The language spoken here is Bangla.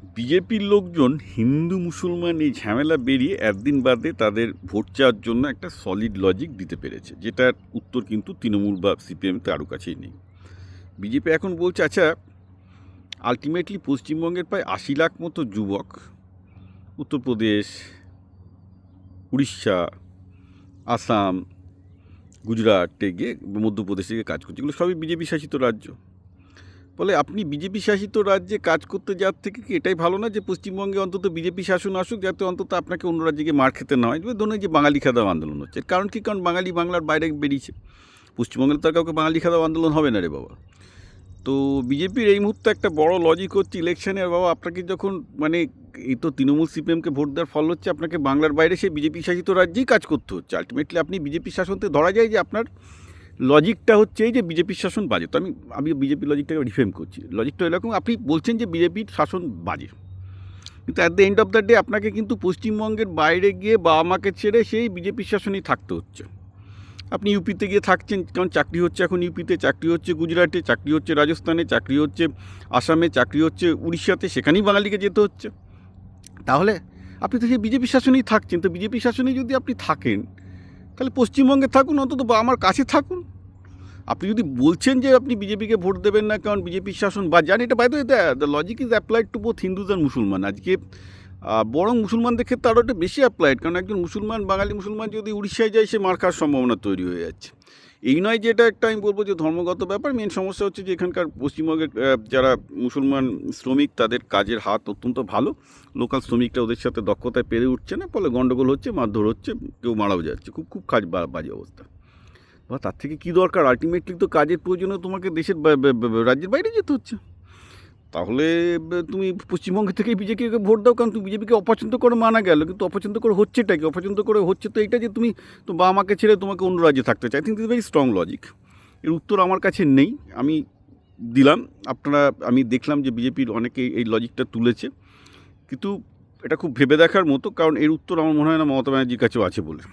বিজেপির লোকজন হিন্দু মুসলমান এই ঝামেলা বেরিয়ে একদিন বাদে তাদের ভোট চাওয়ার জন্য একটা সলিড লজিক দিতে পেরেছে, যেটার উত্তর কিন্তু তৃণমূল বা সিপিএম কারো কাছেই নেই। বিজেপি এখন বলছে, আচ্ছা আলটিমেটলি পশ্চিমবঙ্গের প্রায় 80 লাখ মতো যুবক উত্তরপ্রদেশ, উড়িষ্যা, আসাম, গুজরাটে গিয়ে মধ্যপ্রদেশে গিয়ে কাজ করছে, এগুলো সবই বিজেপি শাসিত রাজ্য। বলে আপনি বিজেপি শাসিত রাজ্যে কাজ করতে যাওয়ার থেকে কি এটাই ভালো না যে পশ্চিমবঙ্গে অন্তত বিজেপি শাসন আসুক, যাতে অন্তত আপনাকে অন্য রাজ্যে গিয়ে মার খেতে না হয়? ধরুন যে বাঙালি খাদাও আন্দোলন হচ্ছে, কারণ কি? কারণ বাঙালি বাংলার বাইরে বেরিয়েছে। পশ্চিমবঙ্গে তো আর কাউকে বাঙালি খাদাও আন্দোলন হবে না রে বাবা। তো বিজেপির এই মুহূর্তে একটা বড় লজিক হচ্ছে ইলেকশনে, বাবা আপনাকে যখন মানে এই তো তৃণমূল সিপিএমকে ভোট দেওয়ার ফল হচ্ছে আপনাকে বাংলার বাইরে সেই বিজেপি শাসিত রাজ্যেই কাজ করতে হচ্ছে। আলটিমেটলি আপনি বিজেপি শাসনতে ধরা যায় যে আপনার লজিকটা হচ্ছে এই যে বিজেপির শাসন বাজে। তো আমি বিজেপির লজিকটাকে রিফ্রেম করছি। লজিকটা এরকম, আপনি বলছেন যে বিজেপির শাসন বাজে, কিন্তু at the end of the day আপনাকে কিন্তু পশ্চিমবঙ্গের বাইরে গিয়ে বাবা মাকে ছেড়ে সেই বিজেপির শাসনেই থাকতে হচ্ছে। আপনি ইউপিতে গিয়ে থাকছেন, কারণ চাকরি হচ্ছে এখন ইউপিতে, চাকরি হচ্ছে গুজরাটে, চাকরি হচ্ছে রাজস্থানে, চাকরি হচ্ছে আসামে, চাকরি হচ্ছে উড়িষ্যাতে, সেখানেই বাঙালিকে যেতে হচ্ছে। তাহলে আপনি তো সেই বিজেপি শাসনেই থাকছেন। তো বিজেপি শাসনেই যদি আপনি থাকেন, তাহলে পশ্চিমবঙ্গে থাকুন, অন্তত আমার কাছে থাকুন। আপনি যদি বলছেন যে আপনি বিজেপিকে ভোট দেবেন না কারণ বিজেপির শাসন বা জানি, এটা বাইরে the logic is applied to both Hindus and মুসলমান। আজকে বরং মুসলমানদের ক্ষেত্রে আরও একটা বেশি অ্যাপ্লাইড, কারণ একজন মুসলমান, বাঙালি মুসলমান যদি উড়িষ্যায় যায়, সে মার খাওয়ার সম্ভাবনা তৈরি হয়ে যাচ্ছে। এই নয় যে এটা একটা আমি বলবো যে ধর্মগত ব্যাপার। মেন সমস্যা হচ্ছে যে এখানকার পশ্চিমবঙ্গের যারা মুসলমান শ্রমিক, তাদের কাজের হাত অত্যন্ত ভালো। লোকাল শ্রমিকরা ওদের সাথে দক্ষতায় পেরে উঠছে না, ফলে গণ্ডগোল হচ্ছে, মারধর হচ্ছে, কেউ মারাও যাচ্ছে, খুব খুব কাজ বাজে অবস্থা। বা তার থেকে কী দরকার? আলটিমেটলি তো কাজের প্রয়োজনে তোমাকে দেশের রাজ্যের বাইরে যেতে হচ্ছে। তাহলে তুমি পশ্চিমবঙ্গ থেকেই বিজেপিকে ভোট দাও, কারণ তুমি বিজেপিকে অপছন্দ করে মানা গেল, কিন্তু অপছন্দ করে হচ্ছেটা কি? অপছন্দ করে হচ্ছে তো এইটা যে তুমি তো বাবা মাকে ছেড়ে তোমাকে অন্য রাজ্যে থাকতে চাই। I think this very strong logic. এর উত্তর আমার কাছে নেই, আমি দিলাম। আমি দেখলাম যে বিজেপির অনেকে এই লজিকটা তুলেছে, কিন্তু এটা খুব ভেবে দেখার মতো, কারণ এর উত্তর আমার মনে হয় না মমতা ব্যানার্জির কাছেও আছে বলে।